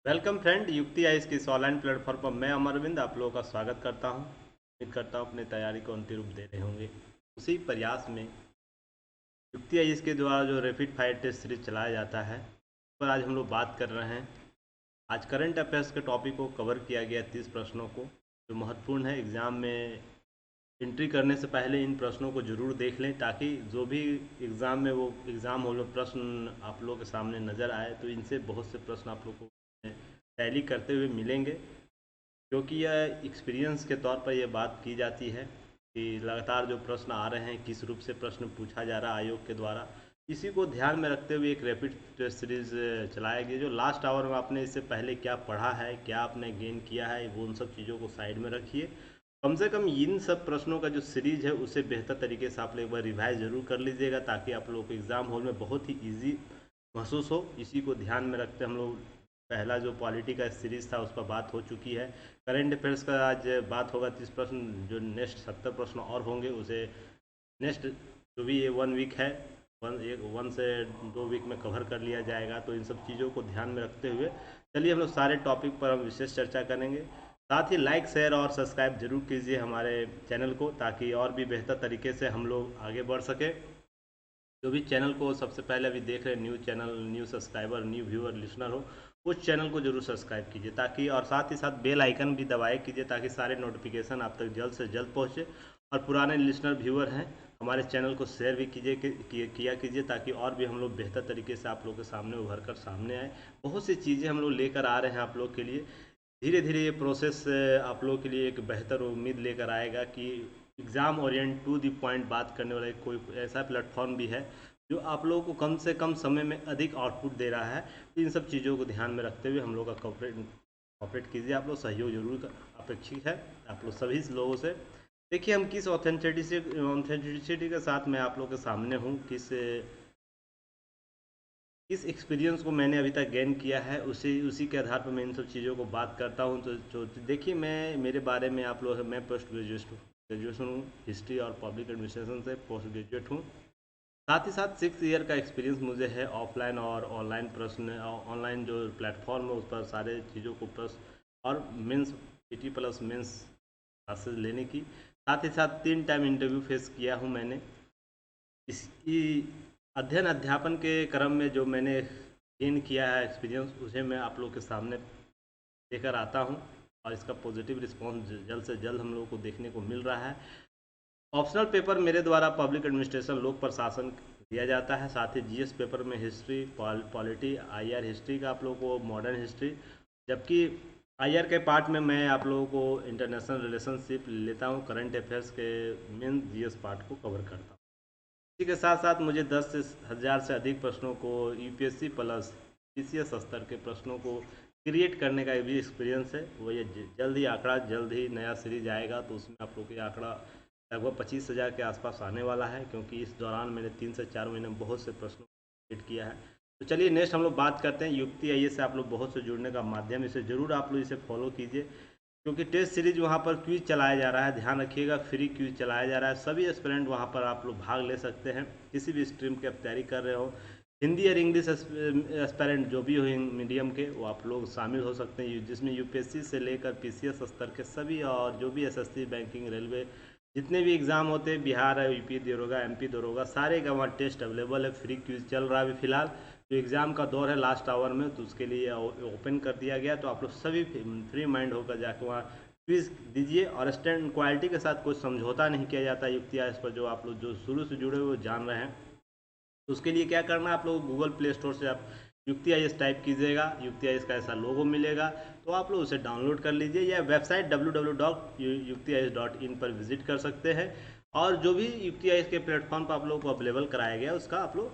Welcome friend, युक्ति ice की इस ऑनलाइन प्लेटफॉर्म पर मैं अमरविंद आप लोगों का स्वागत करता हूं। उम्मीद करता हूं अपनी तैयारी को अंतिम रूप दे रहे होंगे। उसी प्रयास में युक्ति आइस के द्वारा जो रैपिड फायर टेस्ट सीरीज चलाया जाता है उस पर आज हम लोग बात कर रहे हैं। आज करंट अफेयर्स के टॉपिक को कवर किया गया 30 प्रश्नों को जो महत्वपूर्ण है। एग्ज़ाम में एंट्री करने से पहले इन प्रश्नों को जरूर देख लें ताकि जो भी एग्ज़ाम में वो एग्ज़ाम हो प्रश्न आप लोगों के सामने नज़र आए तो इनसे बहुत से प्रश्न आप लोग को टैली करते हुए मिलेंगे। क्योंकि यह एक्सपीरियंस के तौर पर यह बात की जाती है कि लगातार जो प्रश्न आ रहे हैं किस रूप से प्रश्न पूछा जा रहा है आयोग के द्वारा, इसी को ध्यान में रखते हुए एक रैपिड टेस्ट सीरीज चलाया गया। जो लास्ट आवर में आपने इससे पहले क्या पढ़ा है, क्या आपने गेन किया है, वो उन सब चीज़ों को साइड में रखिए। कम से कम इन सब प्रश्नों का जो सीरीज है उसे बेहतर तरीके से आप लोग एक बार रिवाइज जरूर कर लीजिएगा ताकि आप लोगों को एग्ज़ाम हॉल में बहुत ही ईजी महसूस हो। इसी को ध्यान में रखते हम लोग पहला जो पॉलिटी का सीरीज था उस पर बात हो चुकी है। करंट अफेयर्स का आज बात होगा 30 प्रश्न, जो नेक्स्ट 70 प्रश्न और होंगे उसे नेक्स्ट जो भी ये 1 वीक है, 1 से 2 वीक में कवर कर लिया जाएगा। तो इन सब चीज़ों को ध्यान में रखते हुए चलिए हम लोग सारे टॉपिक पर हम विशेष चर्चा करेंगे। साथ ही लाइक शेयर और सब्सक्राइब जरूर कीजिए हमारे चैनल को ताकि और भी बेहतर तरीके से हम लोग आगे बढ़ सके। जो भी चैनल को सबसे पहले अभी देख रहे हैं, new channel, new subscriber, new viewer, listener हो, उस चैनल को जरूर सब्सक्राइब कीजिए ताकि, और साथ ही साथ बेल आइकन भी दबाए कीजिए ताकि सारे नोटिफिकेशन आप तक जल्द से जल्द पहुँचे। और पुराने लिसनर व्यूअर हैं हमारे चैनल को शेयर भी किया कीजिए ताकि और भी हम लोग बेहतर तरीके से आप लोग के सामने उभर कर सामने आए। बहुत सी चीज़ें हम लोग लेकर आ रहे हैं आप लोग के लिए। धीरे धीरे ये प्रोसेस आप लोगों के लिए एक बेहतर उम्मीद लेकर आएगा कि exam orient to the point बात करने वाला कोई ऐसा प्लेटफॉर्म भी है जो आप लोगों को कम से कम समय में अधिक आउटपुट दे रहा है। इन सब चीज़ों को ध्यान में रखते हुए हम लोग का कॉपरेट कीजिए। आप लोग सहयोग जरूर अपेक्षित है आप लोग सभी लोगों से। देखिए हम किस ऑथेंटिसिटी के साथ मैं आप लोग के सामने हूँ, किस एक्सपीरियंस को मैंने अभी तक गेन किया है, उसी के आधार पर मैं इन सब चीज़ों को बात करता हूँ। तो देखिए मैं मेरे बारे में आप लोग, मैं पोस्ट ग्रेजुएशन हूँ हिस्ट्री और पब्लिक एडमिनिस्ट्रेशन से पोस्ट ग्रेजुएट हूँ। साथ ही साथ 6 ईयर का एक्सपीरियंस मुझे है ऑफलाइन और ऑनलाइन प्रश्न, ऑनलाइन जो प्लेटफॉर्म है उस पर सारे चीज़ों को प्रश्न और mains PT plus mains classes लेने की। साथ ही साथ 3 टाइम इंटरव्यू फेस किया हूँ मैंने। इसकी अध्ययन अध्यापन के क्रम में जो मैंने गेन किया है एक्सपीरियंस उसे मैं आप लोग के सामने लेकर आता हूँ और इसका पॉजिटिव रिस्पॉन्स जल्द से जल्द हम लोगों को देखने को मिल रहा है। ऑप्शनल पेपर मेरे द्वारा पब्लिक एडमिनिस्ट्रेशन लोक प्रशासन दिया जाता है। साथ ही जीएस पेपर में हिस्ट्री, पॉलिटी, आईआर हिस्ट्री का आप लोगों को, मॉडर्न हिस्ट्री, जबकि आईआर के पार्ट में मैं आप लोगों को इंटरनेशनल रिलेशनशिप लेता हूँ। करंट अफेयर्स के मेन जीएस पार्ट को कवर करता हूँ। इसी के साथ साथ मुझे 10,000 से अधिक प्रश्नों को यूपीएससी प्लस पीसीएस स्तर के प्रश्नों को क्रिएट करने का भी एक्सपीरियंस है। वो ये जल्द ही आंकड़ा, जल्द ही नया सीरीज आएगा तो उसमें आप लोग का आंकड़ा लगभग 25,000 के आसपास आने वाला है, क्योंकि इस दौरान मैंने 3 से 4 महीने में बहुत से प्रश्नों को क्रिएट किया है। तो चलिए नेक्स्ट हम लोग बात करते हैं युक्ति आईएएस से आप लोग बहुत से जुड़ने का माध्यम, इसे ज़रूर आप लोग इसे फॉलो कीजिए क्योंकि टेस्ट सीरीज वहाँ पर क्विज चलाया जा रहा है। ध्यान रखिएगा, फ्री क्विज चलाया जा रहा है। सभी एस्पिरेंट वहाँ पर आप लोग भाग ले सकते हैं, किसी भी स्ट्रीम की आप तैयारी कर रहे हो, हिंदी और इंग्लिश एस्पिरेंट जो भी हो मीडियम के, वो आप लोग शामिल हो सकते हैं, जिसमें यूपीएससी से लेकर पीसीएस स्तर के सभी और जो भी एसएससी, बैंकिंग, रेलवे, जितने भी एग्ज़ाम होते हैं, बिहार है, यूपी दरोगा, एमपी दरोगा, सारे का वहाँ टेस्ट अवेलेबल है। फ्री क्विज चल रहा है अभी फिलहाल, तो एग्ज़ाम का दौर है लास्ट आवर में, तो उसके लिए ओपन कर दिया गया। तो आप लोग सभी फ्री माइंड होकर जाकर वहाँ क्विज दीजिए और स्टैंड क्वालिटी के साथ कोई समझौता नहीं किया जाता युक्ति आईएएस पर। जो आप लोग जो शुरू से जुड़े हुए जान रहे हैं, तो उसके लिए क्या करना है, आप लोग गूगल प्ले स्टोर से आप युक्ति आईएएस टाइप कीजिएगा, युक्ति आईएएस का ऐसा लोगो मिलेगा, तो आप लोग उसे डाउनलोड कर लीजिए या वेबसाइट www.yuktiis.in पर विजिट कर सकते हैं। और जो भी युक्ति आईएएस के प्लेटफॉर्म पर आप लोग को अवेलेबल कराया गया उसका आप लोग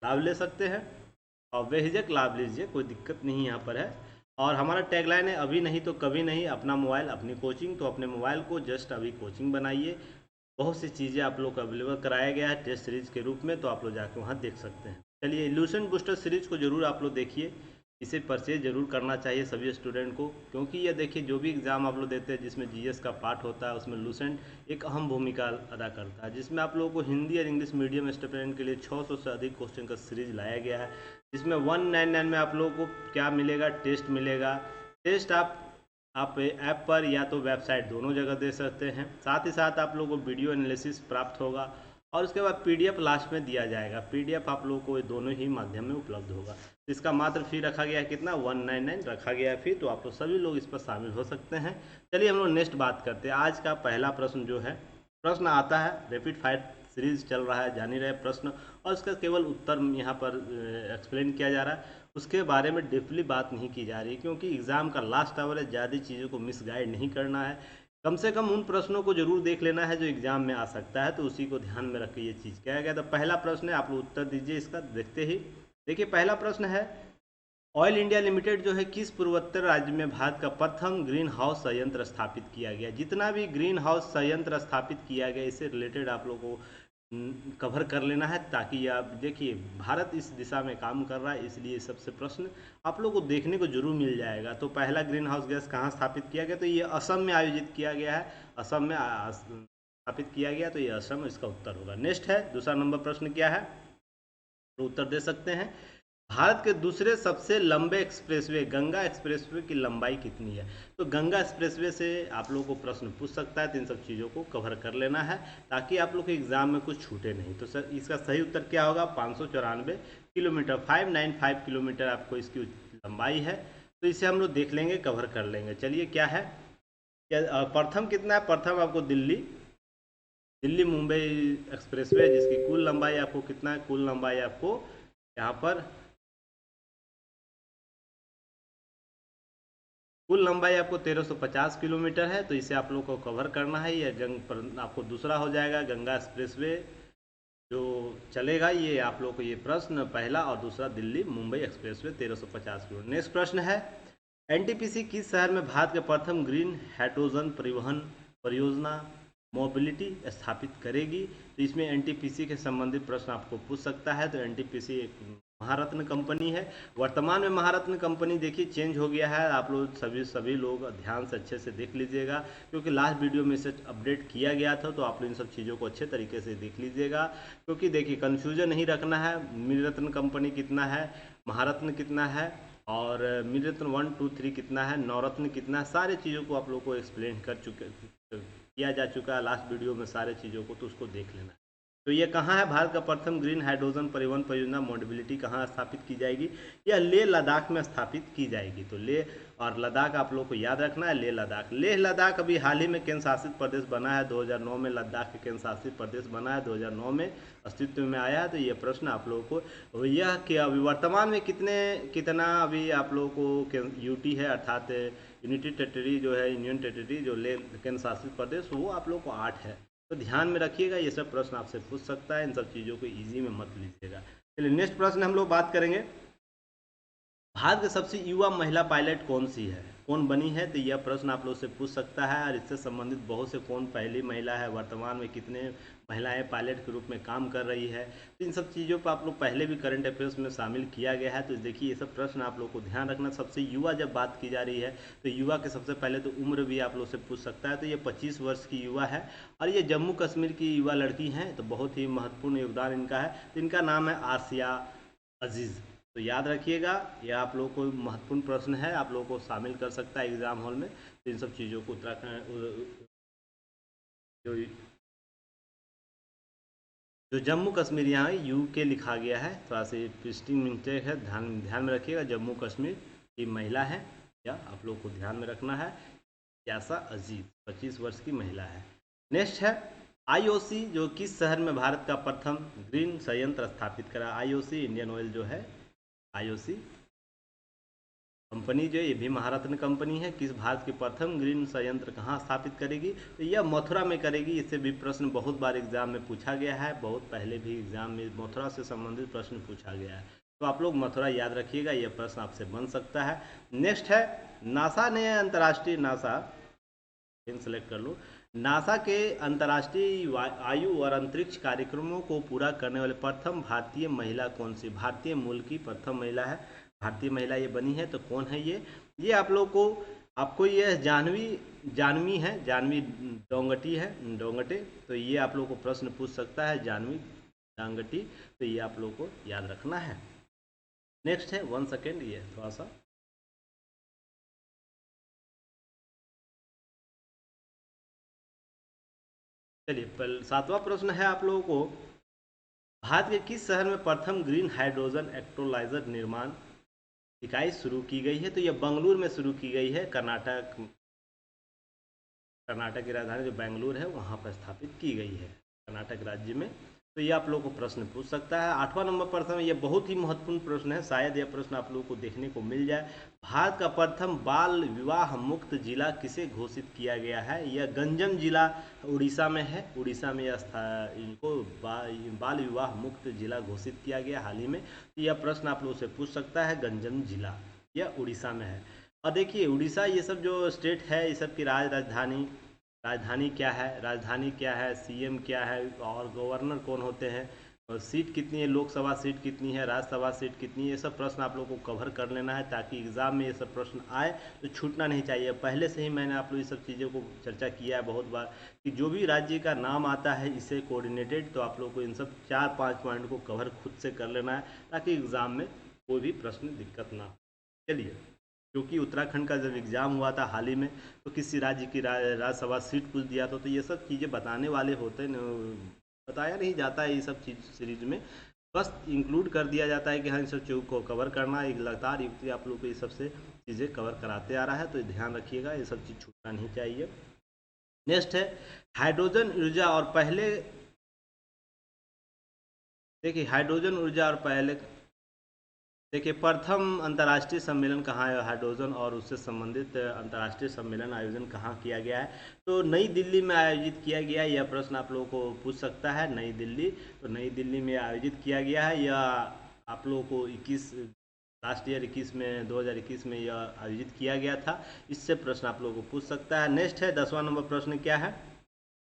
लाभ ले सकते हैं और बेहिजक लाभ लीजिए, कोई दिक्कत नहीं यहाँ पर है। और हमारा टैगलाइन है, अभी नहीं तो कभी नहीं, अपना मोबाइल अपनी कोचिंग। तो अपने मोबाइल को जस्ट अभी कोचिंग बनाइए। बहुत सी चीज़ें आप लोग को अवेलेबल कराया गया है टेस्ट सीरीज के रूप में, तो आप लोग जाके वहाँ देख सकते हैं। चलिए इल्यूशन बूस्टर सीरीज को जरूर आप लोग देखिए। इसे परचेज जरूर करना चाहिए सभी स्टूडेंट को, क्योंकि ये देखिए जो भी एग्ज़ाम आप लोग देते हैं जिसमें जीएस का पार्ट होता है उसमें लूसेंट एक अहम भूमिका अदा करता है, जिसमें आप लोगों को हिंदी और इंग्लिश मीडियम स्टूडेंट के लिए 600 से अधिक क्वेश्चन का सीरीज लाया गया है, जिसमें 199 में आप लोगों को क्या मिलेगा, टेस्ट मिलेगा। टेस्ट आप ऐप पर या तो वेबसाइट दोनों जगह दे सकते हैं। साथ ही साथ आप लोगों को वीडियो एनालिसिस प्राप्त होगा और उसके बाद पीडीएफ लास्ट में दिया जाएगा। पीडीएफ आप लोगों को दोनों ही माध्यम में उपलब्ध होगा। इसका मात्र फी रखा गया है कितना, 199 रखा गया है फी, तो आप लोग सभी लोग इस पर शामिल हो सकते हैं। चलिए हम लोग नेक्स्ट बात करते हैं। आज का पहला प्रश्न जो है, प्रश्न आता है, रैपिड फायर सीरीज चल रहा है, जान ही रहे प्रश्न, और इसका केवल उत्तर यहाँ पर एक्सप्लेन किया जा रहा है, उसके बारे में डीपली बात नहीं की जा रही, क्योंकि एग्ज़ाम का लास्ट आवर है, ज़्यादा चीज़ों को मिसगाइड नहीं करना है। कम से कम उन प्रश्नों को जरूर देख लेना है जो एग्जाम में आ सकता है, तो उसी को ध्यान में रख के ये चीज़ किया गया। तो पहला प्रश्न है, आप लोग उत्तर दीजिए इसका देखते ही। देखिए पहला प्रश्न है, ऑयल इंडिया लिमिटेड जो है किस पूर्वोत्तर राज्य में भारत का प्रथम ग्रीन हाउस संयंत्र स्थापित किया गया। जितना भी ग्रीन हाउस संयंत्र स्थापित किया गया इससे रिलेटेड आप लोगों को कवर कर लेना है, ताकि आप देखिए भारत इस दिशा में काम कर रहा है, इसलिए सबसे प्रश्न आप लोगों को देखने को जरूर मिल जाएगा। तो पहला ग्रीन हाउस गैस कहाँ स्थापित किया गया, तो ये असम में आयोजित किया गया है, असम में स्थापित किया गया, तो ये असम इसका उत्तर होगा। नेक्स्ट है, दूसरा नंबर प्रश्न क्या है, तो उत्तर दे सकते हैं। भारत के दूसरे सबसे लंबे एक्सप्रेसवे गंगा एक्सप्रेसवे की लंबाई कितनी है। तो गंगा एक्सप्रेसवे से आप लोगों को प्रश्न पूछ सकता है, तो इन सब चीज़ों को कवर कर लेना है ताकि आप लोग के एग्जाम में कुछ छूटे नहीं। तो सर इसका सही उत्तर क्या होगा, 594 किलोमीटर, 595 किलोमीटर आपको इसकी लंबाई है। तो इसे हम लोग देख लेंगे, कवर कर लेंगे। चलिए क्या है, क्या प्रथम कितना है, प्रथम आपको दिल्ली मुंबई एक्सप्रेसवे जिसकी कुल लंबाई आपको कितना है, कुल लंबाई आपको यहाँ पर कुल लंबाई आपको 1350 किलोमीटर है, तो इसे आप लोग को कवर करना है। ये आपको दूसरा हो जाएगा, गंगा एक्सप्रेसवे जो चलेगा, ये आप लोग को ये प्रश्न पहला, और दूसरा Delhi Mumbai expressway 1350 kilometre. Next प्रश्न है, एनटीपीसी किस शहर में भारत के प्रथम ग्रीन हाइड्रोजन परिवहन परियोजना मोबिलिटी स्थापित करेगी। तो इसमें एनटीपीसी के संबंधित प्रश्न आपको पूछ सकता है। तो एनटीपीसी एक महारत्न कंपनी है, वर्तमान में महारत्न कंपनी देखिए चेंज हो गया है। आप लोग सभी लोग ध्यान से अच्छे से देख लीजिएगा, क्योंकि लास्ट वीडियो में इसे अपडेट किया गया था, तो आप लोग इन सब चीज़ों को अच्छे तरीके से देख लीजिएगा, क्योंकि देखिए कन्फ्यूजन नहीं रखना है। मिलरत्न कंपनी कितना है, महारत्न कितना है, और मिलरत्न 1 2 3 कितना है, नवरत्न कितना है, सारे चीज़ों को आप लोग को एक्सप्लेन किया जा चुका है लास्ट वीडियो में सारे चीज़ों को, तो उसको देख लेना है। तो ये कहाँ है, भारत का प्रथम ग्रीन हाइड्रोजन परिवहन परियोजना मोबिलिटी कहाँ स्थापित की जाएगी, यह लेह लद्दाख में स्थापित की जाएगी। तो लेह और लद्दाख आप लोग को याद रखना है, लेह लद्दाख अभी हाल ही में केंद्र शासित प्रदेश बना है, 2009 में लद्दाख के केंद्र शासित प्रदेश बना है, 2009 में अस्तित्व में आया है। तो ये प्रश्न आप लोगों को यह कि अभी वर्तमान में कितना अभी आप लोगों को यूटी है, अर्थात यूनिटी टेरिटरी जो है, यूनियन टेरिटरी जो ले केंद्र शासित प्रदेश, वो आप लोग को 8 है। तो ध्यान में रखिएगा, ये सब प्रश्न आपसे पूछ सकता है, इन सब चीज़ों को इजी में मत लीजिएगा। चलिए नेक्स्ट प्रश्न हम लोग बात करेंगे, भारत की सबसे युवा महिला पायलट कौन सी है, कौन बनी है। तो यह प्रश्न आप लोग से पूछ सकता है, और इससे संबंधित बहुत से कौन पहली महिला है, वर्तमान में कितने महिलाएं पायलट के रूप में काम कर रही है। तो इन सब चीज़ों पर आप लोग पहले भी करंट अफेयर्स में शामिल किया गया है। तो देखिए ये सब प्रश्न आप लोग को ध्यान रखना। सबसे युवा जब बात की जा रही है, तो युवा के सबसे पहले तो उम्र भी आप लोग से पूछ सकता है। तो ये 25 वर्ष की युवा है, और ये जम्मू कश्मीर की युवा लड़की हैं, तो बहुत ही महत्वपूर्ण योगदान इनका है। तो इनका नाम है आसिया अजीज़। तो याद रखिएगा, यह आप लोगों को महत्वपूर्ण प्रश्न है, आप लोगों को शामिल कर सकता है एग्जाम हॉल में। तो इन सब चीज़ों को उत्तराखंड जो जम्मू कश्मीर यहाँ यूके लिखा गया है, थोड़ा सा स्पेलिंग मिस्टेक है, ध्यान में रखिएगा। जम्मू कश्मीर की महिला है, या आप लोग को ध्यान में रखना है। यासा अजीज 25 वर्ष की महिला है। नेक्स्ट है, आईओसी जो किस शहर में भारत का प्रथम ग्रीन संयंत्र स्थापित करा। आईओसी इंडियन ऑयल जो है, आईओसी कंपनी जो है, ये भी महारत्न कंपनी है। किस भारत के प्रथम ग्रीन संयंत्र कहाँ स्थापित करेगी, तो यह मथुरा में करेगी। इससे भी प्रश्न बहुत बार एग्जाम में पूछा गया है, बहुत पहले भी एग्जाम में मथुरा से संबंधित प्रश्न पूछा गया है। तो आप लोग मथुरा याद रखिएगा, यह प्रश्न आपसे बन सकता है। नेक्स्ट है, नासा ने अंतर्राष्ट्रीय सेलेक्ट कर लो, नासा के अंतर्राष्ट्रीय वायु और अंतरिक्ष कार्यक्रमों को पूरा करने वाले प्रथम भारतीय महिला कौन सी। भारतीय मूल की प्रथम महिला है, भारतीय महिला ये बनी है, तो कौन है ये आप लोग को, आपको ये जानवी है, जानवी डोंगटी है, डोंगटे। तो ये आप लोग को प्रश्न पूछ सकता है, जानवी डांगटी। तो ये आप लोग को याद रखना है। नेक्स्ट है 1 सेकेंड, ये थोड़ा सा, चलिए 7वां प्रश्न है आप लोगों को, भारत के किस शहर में प्रथम ग्रीन हाइड्रोजन इलेक्ट्रोलाइजर निर्माण इकाई शुरू की गई है? तो यह बेंगलुरु में शुरू की गई है, कर्नाटक की राजधानी जो बेंगलुरु है वहाँ पर स्थापित की गई है, कर्नाटक राज्य में। तो ये आप लोगों को प्रश्न पूछ सकता है। 8वां नंबर प्रश्न, ये बहुत ही महत्वपूर्ण प्रश्न है, शायद यह प्रश्न आप लोगों को देखने को मिल जाए। भारत का प्रथम बाल विवाह मुक्त जिला किसे घोषित किया गया है? यह गंजम जिला उड़ीसा में है, उड़ीसा में इनको बाल विवाह मुक्त जिला घोषित किया गया हाल ही में। तो यह प्रश्न आप लोगों से पूछ सकता है, गंजम जिला यह उड़ीसा में है। और देखिए उड़ीसा ये सब जो स्टेट है, ये सब की राजधानी क्या है, सीएम क्या है, और गवर्नर कौन होते हैं, और सीट कितनी है, लोकसभा सीट कितनी है, राज्यसभा सीट कितनी है, ये सब प्रश्न आप लोगों को कवर कर लेना है, ताकि एग्ज़ाम में ये सब प्रश्न आए तो छूटना नहीं चाहिए। पहले से ही मैंने आप लोग ये सब चीज़ों को चर्चा किया है बहुत बार, कि जो भी राज्य का नाम आता है इसे कोऑर्डिनेटेड, तो आप लोग को इन सब 4-5 पॉइंट को कवर खुद से कर लेना है, ताकि एग्ज़ाम में कोई भी प्रश्न दिक्कत ना हो। चलिए, क्योंकि उत्तराखंड का जब एग्ज़ाम हुआ था हाल ही में, तो किसी राज्य की राज्यसभा सीट पूछ दिया था, तो ये सब चीज़ें बताने वाले होते न, बताया नहीं जाता है ये सब चीज़ सीरीज में, बस इंक्लूड कर दिया जाता है कि हाँ इन सब चीज़ों को कवर करना है। एक लगातार युक्ति आप लोग को ये सबसे चीज़ें कवर कराते आ रहा है, तो ध्यान रखिएगा, ये सब चीज़ छूटना नहीं चाहिए। नेक्स्ट है हाइड्रोजन ऊर्जा, और पहले देखिए हाइड्रोजन ऊर्जा और पहले देखिए प्रथम अंतर्राष्ट्रीय सम्मेलन कहाँ है, हाइड्रोजन और उससे संबंधित अंतर्राष्ट्रीय सम्मेलन आयोजन कहाँ किया गया है? तो नई दिल्ली में आयोजित किया गया है। यह प्रश्न आप लोगों को पूछ सकता है, नई दिल्ली, तो नई दिल्ली में आयोजित किया गया है। यह आप लोगों को 21 लास्ट ईयर 21 में 2021 में यह आयोजित किया गया था। इससे प्रश्न आप लोगों को पूछ सकता है। नेक्स्ट है 10वां नंबर प्रश्न, क्या है?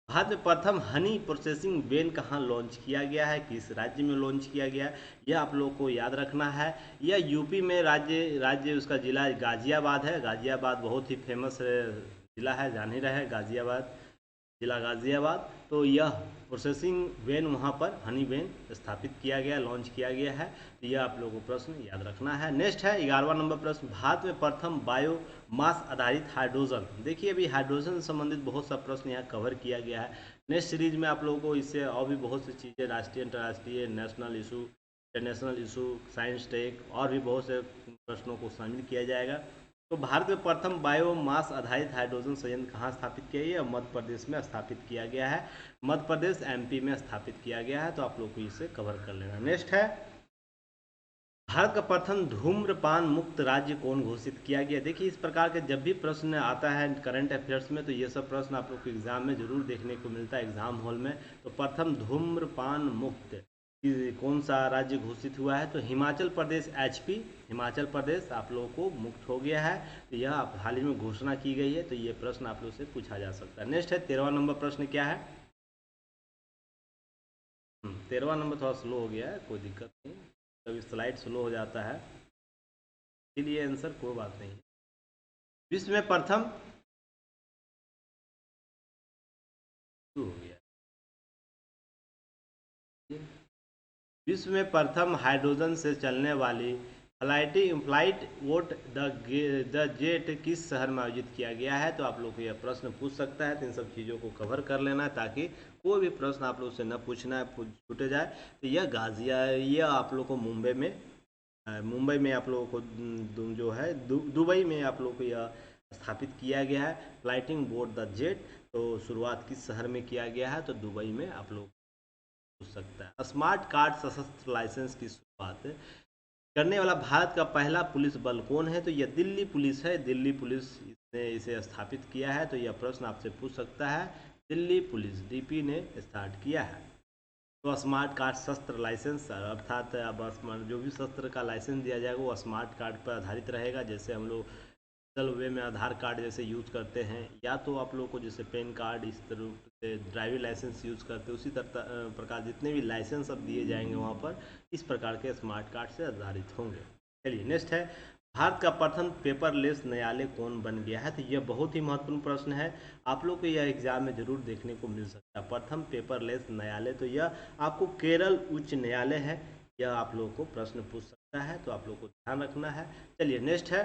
भारत में प्रथम हनी प्रोसेसिंग वेन कहाँ लॉन्च किया गया है, किस राज्य में लॉन्च किया गया है, यह आप लोग को याद रखना है। यह यूपी में राज्य उसका जिला गाजियाबाद है। गाजियाबाद बहुत ही फेमस जिला है, जान ही रहे, गाजियाबाद जिला गाजियाबाद। तो यह प्रोसेसिंग वेन वहाँ पर हनी वेन स्थापित किया गया, लॉन्च किया गया है। तो यह आप लोगों को प्रश्न याद रखना है। नेक्स्ट है 11वां नंबर प्रश्न, भारत में प्रथम बायो मास आधारित हाइड्रोजन। देखिए अभी हाइड्रोजन से संबंधित बहुत सा प्रश्न यहाँ कवर किया गया है। नेक्स्ट सीरीज में आप लोगों को इससे और भी बहुत सी चीज़ें, राष्ट्रीय अंतर्राष्ट्रीय national issue, international issue, science tech, और भी बहुत से प्रश्नों को शामिल किया जाएगा। तो भारत में प्रथम बायोमास आधारित हाइड्रोजन संयंत्र कहाँ स्थापित किया गया? मध्य प्रदेश में स्थापित किया गया है, मध्य प्रदेश एमपी में स्थापित किया गया है। तो आप लोग को इसे कवर कर लेना। नेक्स्ट है भारत का प्रथम धूम्रपान मुक्त राज्य कौन घोषित किया गया? देखिए इस प्रकार के जब भी प्रश्न आता है करंट अफेयर्स में, तो ये सब प्रश्न आप लोग को एग्जाम में जरूर देखने को मिलता है, एग्जाम हॉल में। तो प्रथम धूम्रपान मुक्त कौन सा राज्य घोषित हुआ है? तो हिमाचल प्रदेश, एचपी, हिमाचल प्रदेश आप लोगों को मुक्त हो गया है। तो यह हाल ही में घोषणा की गई है। तो ये प्रश्न आप लोग से पूछा जा सकता है। नेक्स्ट है 13वां नंबर प्रश्न, क्या है? 13वां नंबर थोड़ा स्लो हो गया है, कोई दिक्कत नहीं, कभी स्लाइड स्लो हो जाता है, इसलिए आंसर कोई बात नहीं। विश्व में प्रथम शुरू हो गया, विश्व में प्रथम हाइड्रोजन से चलने वाली फ्लाइट वोट द जेट किस शहर में आयोजित किया गया है? तो आप लोग को यह प्रश्न पूछ सकता है। तो इन सब चीज़ों को कवर कर लेना है, ताकि कोई भी प्रश्न आप लोग से न पूछना है, छूटे जाए। तो यह आप लोग को मुंबई में आप लोगों को जो है दुबई में आप लोग को यह स्थापित किया गया है, फ्लाइटिंग बोर्ड द जेट। तो शुरुआत किस शहर में किया गया है? तो दुबई में आप लोग पूछ सकता है। स्मार्ट कार्ड सशस्त्र लाइसेंस की शुरुआत करने वाला भारत का पहला पुलिस बल कौन है? तो यह दिल्ली पुलिस है, दिल्ली पुलिस ने इसे स्थापित किया है। तो यह प्रश्न आपसे पूछ सकता है, दिल्ली पुलिस डीपी ने स्टार्ट किया है। तो स्मार्ट कार्ड शस्त्र लाइसेंस, अर्थात अब जो भी शस्त्र का लाइसेंस दिया जाएगा वो स्मार्ट कार्ड पर आधारित रहेगा। जैसे हम लोग डिजिटल वे में आधार कार्ड जैसे यूज़ करते हैं, या तो आप लोग को जैसे पैन कार्ड, इस तरह से ड्राइविंग लाइसेंस यूज़ करते हैं, उसी प्रकार जितने भी लाइसेंस अब दिए जाएंगे वहाँ पर इस प्रकार के स्मार्ट कार्ड से आधारित होंगे। चलिए नेक्स्ट है, भारत का प्रथम पेपरलेस न्यायालय कौन बन गया है? तो यह बहुत ही महत्वपूर्ण प्रश्न है, आप लोग को यह एग्जाम में जरूर देखने को मिल सकता है। प्रथम पेपरलेस न्यायालय, तो यह आपको केरल उच्च न्यायालय है, यह आप लोगों को प्रश्न पूछ सकता है, तो आप लोग को ध्यान रखना है। चलिए नेक्स्ट है,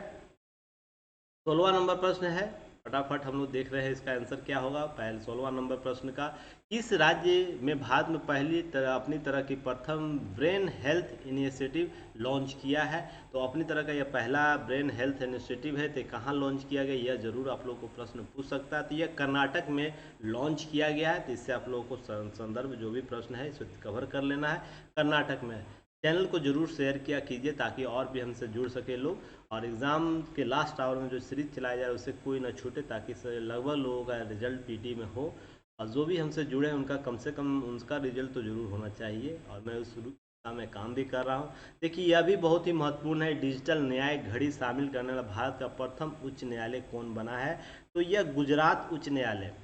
16वां नंबर प्रश्न है, फटाफट हम लोग देख रहे हैं इसका आंसर क्या होगा। पहले 16वां नंबर प्रश्न का, किस राज्य में भारत में पहली तरह अपनी तरह की प्रथम ब्रेन हेल्थ इनिशिएटिव लॉन्च किया है? तो अपनी तरह का यह पहला ब्रेन हेल्थ इनिशिएटिव है, तो कहाँ लॉन्च किया गया, यह जरूर आप लोग को प्रश्न पूछ सकता है। तो यह कर्नाटक में लॉन्च किया गया है, तो इससे आप लोगों को संदर्भ जो भी प्रश्न है इसे कवर कर लेना है। कर्नाटक में। चैनल को जरूर शेयर किया कीजिए ताकि और भी हमसे जुड़ सके लोग, और एग्ज़ाम के लास्ट आवर में जो सीरीज चलाया जाए उससे कोई ना छूटे, ताकि लगभग लोगों का रिजल्ट पीटी में हो, और जो भी हमसे जुड़े उनका कम से कम उनका रिजल्ट तो जरूर होना चाहिए, और मैं उस दिशा में काम भी कर रहा हूँ। देखिए यह भी बहुत ही महत्वपूर्ण है, डिजिटल न्याय घड़ी शामिल करने वाला भारत का प्रथम उच्च न्यायालय कौन बना है? तो यह गुजरात उच्च न्यायालय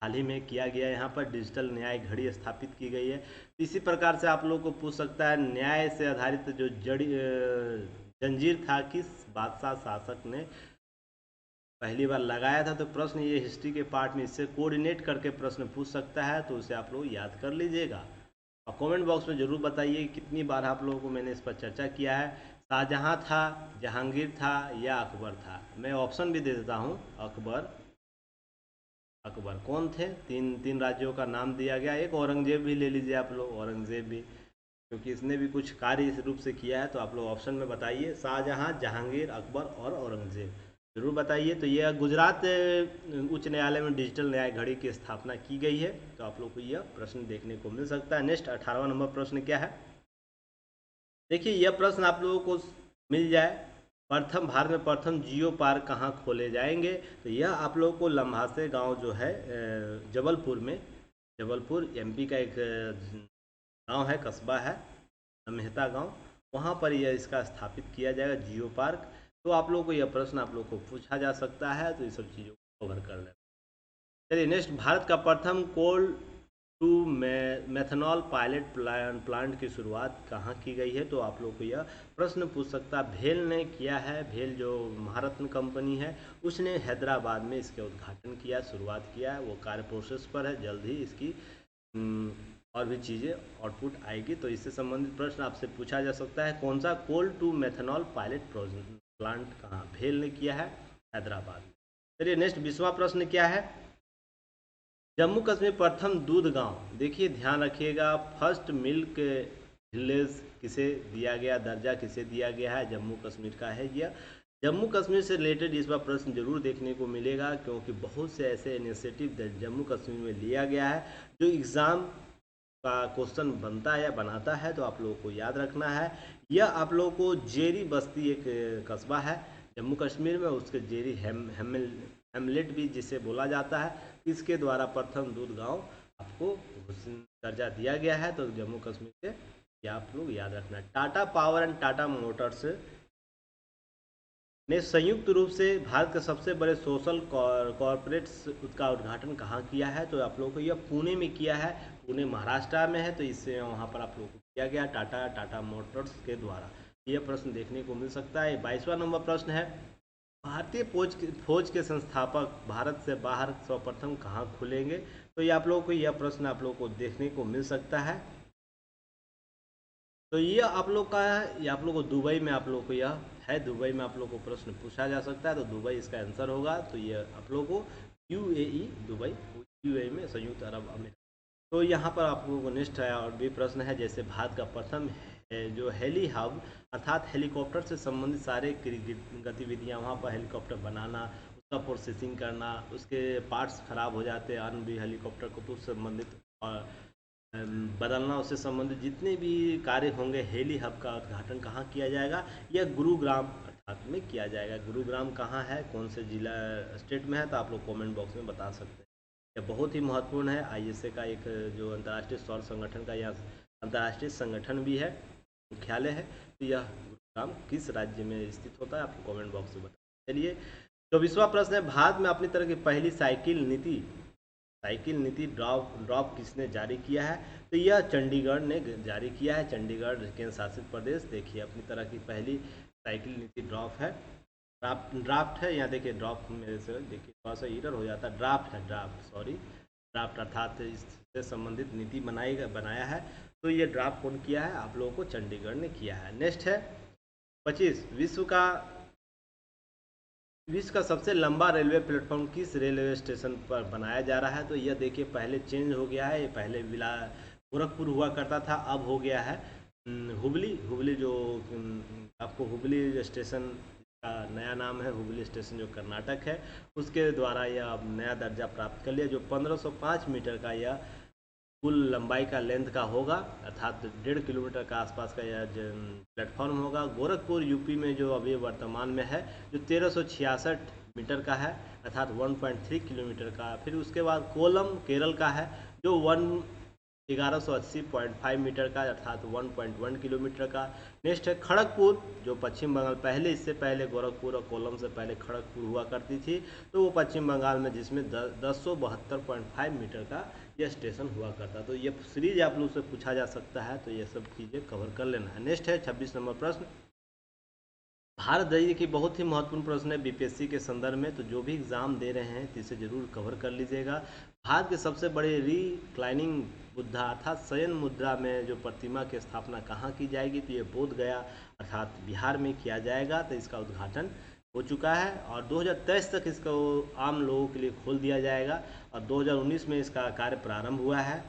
हाल ही में किया गया, यहाँ पर डिजिटल न्याय घड़ी स्थापित की गई है। इसी प्रकार से आप लोग को पूछ सकता है, न्याय से आधारित जो जंजीर था किस बादशाह शासक ने पहली बार लगाया था? तो प्रश्न ये हिस्ट्री के पार्ट में इससे कोऑर्डिनेट करके प्रश्न पूछ सकता है, तो उसे आप लोग याद कर लीजिएगा। और कमेंट बॉक्स में ज़रूर बताइए कितनी बार आप लोगों को मैंने इस पर चर्चा किया है। शाहजहां था, जहांगीर था, या अकबर था? मैं ऑप्शन भी दे देता हूँ। अकबर कौन थे? तीन तीन राज्यों का नाम दिया गया। एक औरंगजेब भी ले लीजिए आप लोग, औरंगजेब भी, क्योंकि इसने भी कुछ कार्य इस रूप से किया है। तो आप लोग ऑप्शन में बताइए, शाहजहां, जहांगीर, अकबर और औरंगजेब, जरूर बताइए। तो यह गुजरात उच्च न्यायालय में डिजिटल न्याय घड़ी की स्थापना की गई है, तो आप लोग को यह प्रश्न देखने को मिल सकता है। नेक्स्ट 18वां नंबर प्रश्न क्या है? देखिए यह प्रश्न आप लोगों को मिल जाए, प्रथम भारत में प्रथम जियो पार्क कहाँ खोले जाएंगे? तो यह आप लोगों को लम्हासे गांव जो है जबलपुर में, जबलपुर एमपी का एक गांव है, कस्बा है मेहता गांव, वहाँ पर यह इसका स्थापित किया जाएगा जियो पार्क। तो आप लोगों को यह प्रश्न आप लोग को पूछा जा सकता है, तो ये सब चीज़ों को कवर कर लें। चलिए नेक्स्ट, भारत का प्रथम कोल टू मेथनॉल पायलट प्लांट की शुरुआत कहाँ की गई है? तो आप लोग को यह प्रश्न पूछ सकता है। भेल ने किया है, भेल जो महारत्न कंपनी है उसने हैदराबाद में इसके उद्घाटन किया, शुरुआत किया है, वो कार्य प्रोसेस पर है, जल्द ही इसकी और भी चीज़ें आउटपुट आएगी। तो इससे संबंधित प्रश्न आपसे पूछा जा सकता है, कौन सा कोल टू मेथनॉल पायलट प्लांट कहाँ भेल ने किया है? हैदराबाद में। चलिए नेक्स्ट 20वां प्रश्न क्या है? जम्मू कश्मीर प्रथम दूध गांव, देखिए ध्यान रखिएगा, फर्स्ट मिल्क विलेज किसे दिया गया, दर्जा किसे दिया गया है? जम्मू कश्मीर का है यह। जम्मू कश्मीर से रिलेटेड इस बार प्रश्न जरूर देखने को मिलेगा, क्योंकि बहुत से ऐसे इनिशिएटिव जम्मू कश्मीर में लिया गया है जो एग्ज़ाम का क्वेश्चन बनता है या बनाता है, तो आप लोगों को याद रखना है। यह आप लोगों को जेरी बस्ती एक कस्बा है जम्मू कश्मीर में, उसके जेरी हेमलेट भी जिसे बोला जाता है, इसके द्वारा प्रथम दूध गांव आपको दर्जा दिया गया है। तो जम्मू कश्मीर से ये आप लोग याद रखना है। Tata power and Tata Motors ने संयुक्त रूप से भारत के सबसे बड़े सोशल कॉरपोरेट्स का उद्घाटन कहाँ किया है? तो आप लोगों को यह पुणे में किया है, पुणे महाराष्ट्र में है, तो इससे वहाँ पर आप लोगों को किया गया टाटा मोटर्स के द्वारा। यह प्रश्न देखने को मिल सकता है। 22वां नंबर प्रश्न है, भारतीय फौज के संस्थापक भारत से बाहर सर्वप्रथम कहाँ खुलेंगे? तो ये आप लोगों को यह प्रश्न आप लोगों को देखने को मिल सकता है। तो ये आप लोग का है, ये आप लोग को दुबई में आप लोग को यह है, दुबई में आप लोग को प्रश्न पूछा जा सकता है, तो दुबई इसका आंसर होगा। तो ये आप लोग को यूएई, दुबई यूएई में, संयुक्त अरब अमीरात। तो यहाँ पर आप लोगों को नेक्स्ट है और भी प्रश्न है, जैसे भारत का प्रथम जो हेली हब अर्थात हेलीकॉप्टर से संबंधित सारे गतिविधियाँ, वहाँ पर हेलीकॉप्टर बनाना, उसका प्रोसेसिंग करना, उसके पार्ट्स खराब हो जाते हैं अन्य भी हेलीकॉप्टर को, तो उससे संबंधित और बदलना, उससे संबंधित जितने भी कार्य होंगे, हेली हब का उद्घाटन कहाँ किया जाएगा? यह गुरुग्राम अर्थात में किया जाएगा। गुरुग्राम कहाँ है, कौन से जिला स्टेट में है? तो आप लोग कमेंट बॉक्स में बता सकते हैं। यह बहुत ही महत्वपूर्ण है, आईएसए का एक जो अंतर्राष्ट्रीय सौर संगठन का यह अंतर्राष्ट्रीय संगठन भी है, मुख्यालय है। तो यह गुरुग्राम किस राज्य में स्थित होता है? आपको कमेंट बॉक्स में बताएं। चलिए 24वां प्रश्न है, भारत में अपनी तरह की पहली साइकिल नीति साइकिल नीति ड्राफ्ट किसने जारी किया है? तो यह चंडीगढ़ ने जारी किया है, चंडीगढ़ केंद्र शासित प्रदेश। देखिए अपनी तरह की पहली साइकिल नीति ड्राफ्ट है, ड्राफ्ट है। यहाँ देखिए ड्राफ्ट मेरे से देखिए थोड़ा सा इरर हो जाता है, ड्राफ्ट है, ड्राफ्ट अर्थात इससे संबंधित नीति बनाया है। तो ये ड्राफ्ट कौन किया है? आप लोगों को चंडीगढ़ ने किया है। नेक्स्ट है 25, विश्व का सबसे लंबा रेलवे प्लेटफॉर्म किस रेलवे स्टेशन पर बनाया जा रहा है? तो यह देखिए पहले चेंज हो गया है, ये पहले गोरखपुर हुआ करता था, अब हो गया है हुबली जो आपको हुबली स्टेशन का नया नाम है, हुबली स्टेशन जो कर्नाटक है उसके द्वारा यह अब नया दर्जा प्राप्त कर लिया, जो 1505 मीटर का यह कुल लंबाई का लेंथ का होगा, अर्थात 1.5 किलोमीटर का आसपास का यह प्लेटफॉर्म होगा। गोरखपुर यूपी में जो अभी वर्तमान में है जो 1366 मीटर का है, अर्थात 1.3 किलोमीटर का। फिर उसके बाद कोलम केरल का है जो 1180.5 मीटर का, अर्थात 1.1 किलोमीटर का। नेक्स्ट है खड़गपुर जो पश्चिम बंगाल, पहले इससे पहले गोरखपुर और कोलम से पहले खड़गपुर हुआ करती थी, तो वो पश्चिम बंगाल में, जिसमें 1072.5 मीटर का यह स्टेशन हुआ करता। तो ये सीरीज आप लोग से पूछा जा सकता है, तो ये सब चीज़ें कवर कर लेना है। नेक्स्ट है 26 नंबर प्रश्न, भारत दैनिक की बहुत ही महत्वपूर्ण प्रश्न है बीपीएससी के संदर्भ में, तो जो भी एग्जाम दे रहे हैं तो इसे जरूर कवर कर लीजिएगा। भारत के सबसे बड़े रिक्लाइनिंग बुद्धा अर्थात शयन मुद्रा में जो प्रतिमा की स्थापना कहाँ की जाएगी? तो ये बोध गया अर्थात बिहार में किया जाएगा। तो इसका उद्घाटन हो चुका है और 2023 तक इसको आम लोगों के लिए खोल दिया जाएगा और 2019 में इसका कार्य प्रारंभ हुआ है।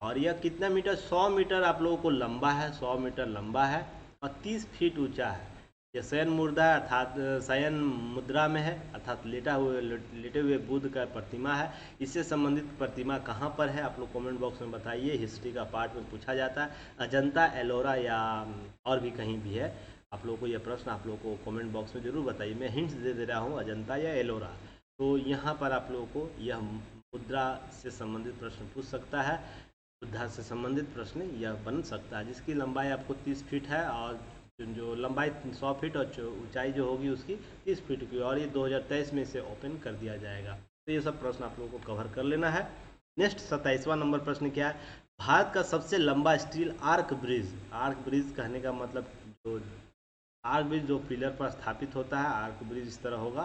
और यह कितना मीटर? 100 मीटर आप लोगों को लंबा है, 100 मीटर लंबा है और 30 फीट ऊंचा है। यह शयन मुद्रा अर्थात शयन मुद्रा में है, अर्थात लेटे हुए बुद्ध का प्रतिमा है। इससे संबंधित प्रतिमा कहाँ पर है? आप लोग कमेंट बॉक्स में बताइए, हिस्ट्री का पार्ट में पूछा जाता है। अजंता, एलोरा या और भी कहीं भी है? आप लोगों को यह प्रश्न आप लोगों को कमेंट बॉक्स में जरूर बताइए। मैं हिंट्स दे रहा हूँ, अजंता या एलोरा। तो यहाँ पर आप लोगों को यह मुद्रा से संबंधित प्रश्न पूछ सकता है, बुद्धा से संबंधित प्रश्न यह बन सकता है, जिसकी लंबाई आपको 30 फीट है और जो लंबाई 100 फीट और ऊंचाई जो होगी उसकी 30 फीट की, और ये 2023 में इसे ओपन कर दिया जाएगा। तो ये सब प्रश्न आप लोगों को कवर कर लेना है। नेक्स्ट 27वां नंबर प्रश्न क्या है? भारत का सबसे लंबा स्टील आर्क ब्रिज कहने का मतलब जो आर्क ब्रिज जो पिलर पर स्थापित होता है, आर्क ब्रिज इस तरह होगा,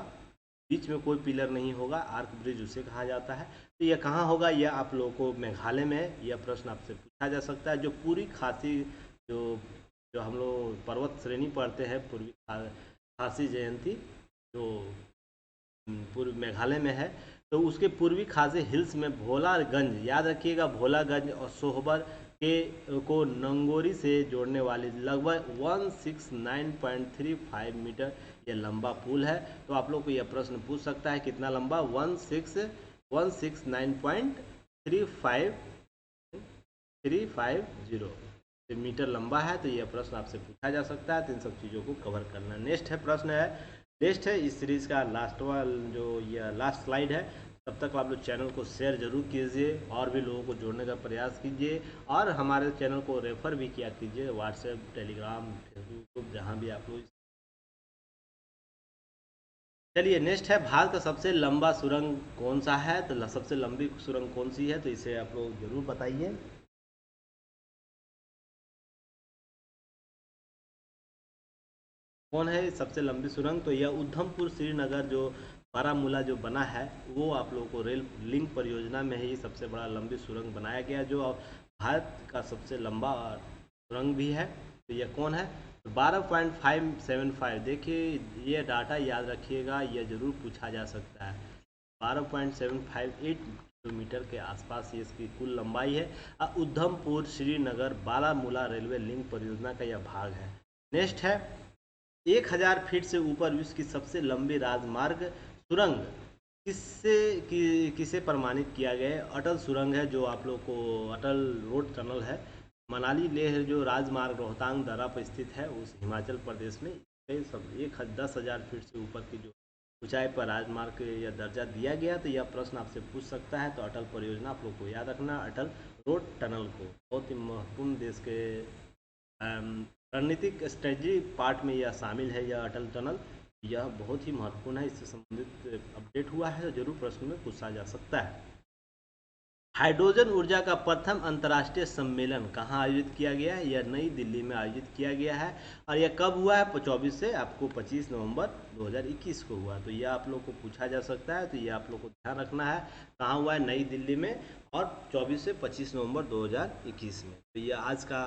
बीच में कोई पिलर नहीं होगा, आर्क ब्रिज उसे कहा जाता है। तो यह कहाँ होगा? यह आप लोगों को मेघालय में यह प्रश्न आपसे पूछा जा सकता है। जो पूरी खासी जो जो हम लोग पर्वत श्रेणी पढ़ते हैं, पूर्वी खासी जयंती जो पूर्व मेघालय में है, तो उसके पूर्वी खासी हिल्स में भोलागंज, याद रखिएगा, भोलागंज और सोहबर के को नंगोरी से जोड़ने वाली लगभग 169.35 मीटर यह लंबा पुल है। तो आप लोग को यह प्रश्न पूछ सकता है कितना लंबा? 169.350 मीटर लंबा है। तो यह प्रश्न आपसे पूछा जा सकता है, तो इन सब चीज़ों को कवर करना। नेक्स्ट है इस सीरीज का लास्ट स्लाइड है। तब तक आप लोग चैनल को शेयर जरूर कीजिए और भी लोगों को जोड़ने का प्रयास कीजिए और हमारे चैनल को रेफर भी किया कीजिए, व्हाट्सएप, टेलीग्राम, फेसबुक, जहाँ भी आप लोग। चलिए नेक्स्ट है, भारत का सबसे लंबा सुरंग कौन सा है? तो सबसे लंबी सुरंग कौन सी है? तो इसे आप लोग जरूर बताइए। कौन है सबसे लंबी सुरंग? तो यह उधमपुर श्रीनगर जो बारामूला जो बना है, वो आप लोगों को रेल लिंक परियोजना में ही सबसे बड़ा लंबी सुरंग बनाया गया, जो भारत का सबसे लंबा सुरंग भी है। तो यह कौन है? 12.575। देखिए ये डाटा याद रखिएगा, यह जरूर पूछा जा सकता है। 12.758 किलोमीटर के आसपास ये इसकी कुल लंबाई है। उधमपुर श्रीनगर बारामूला रेलवे लिंक परियोजना का यह भाग है। नेक्स्ट है, 1000 फीट से ऊपर विश्व की सबसे लंबी राजमार्ग सुरंग किसे प्रमाणित किया गया है? अटल सुरंग है, जो आप लोग को अटल रोड टनल है, मनाली लेह जो राजमार्ग रोहतांग दर्रा पर स्थित है, उस हिमाचल प्रदेश में सब 10,000 फीट से ऊपर की जो ऊंचाई पर राजमार्ग को यह दर्जा दिया गया। तो यह प्रश्न आपसे पूछ सकता है। तो अटल परियोजना आप लोग को याद रखना, अटल रोड टनल को बहुत ही महत्वपूर्ण देश के रणनीतिक स्ट्रेटजी पार्ट में यह शामिल है। यह अटल टनल यह बहुत ही महत्वपूर्ण है, इससे संबंधित अपडेट हुआ है, जरूर प्रश्न में पूछा जा सकता है। हाइड्रोजन ऊर्जा का प्रथम अंतर्राष्ट्रीय सम्मेलन कहाँ आयोजित किया गया है? यह नई दिल्ली में आयोजित किया गया है। और यह कब हुआ है? 24 से आपको 25 नवंबर 2021 को हुआ। तो यह आप लोग को पूछा जा सकता है, तो ये आप लोग को ध्यान रखना है। कहाँ हुआ है? नई दिल्ली में, और 24 से 25 नवंबर 2021 में। तो ये आज का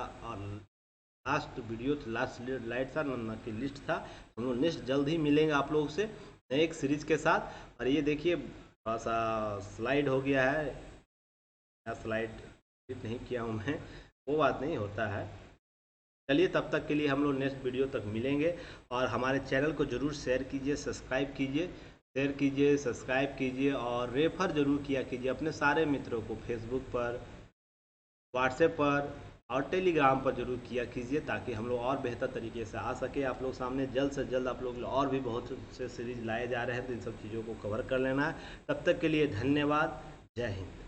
लास्ट वीडियो, लास्ट लाइट था ना कि लिस्ट था। हम लोग नेक्स्ट जल्द ही मिलेंगे आप लोग से नए एक सीरीज के साथ। और ये देखिए थोड़ा सा स्लाइड हो गया है, स्लाइड नहीं किया हूँ मैं, वो बात नहीं होता है। चलिए तब तक के लिए हम लोग नेक्स्ट वीडियो तक मिलेंगे। और हमारे चैनल को ज़रूर शेयर कीजिए, सब्सक्राइब कीजिए, शेयर कीजिए, सब्सक्राइब कीजिए, और रेफर ज़रूर किया कीजिए अपने सारे मित्रों को। फेसबुक पर, व्हाट्सएप पर और टेलीग्राम पर जरूर किया कीजिए, ताकि हम लोग और बेहतर तरीके से आ सके आप लोग सामने। जल्द से जल्द आप लोग और भी बहुत से सीरीज लाए जा रहे हैं, तो इन सब चीज़ों को कवर कर लेना है। तब तक के लिए धन्यवाद। जय हिंद।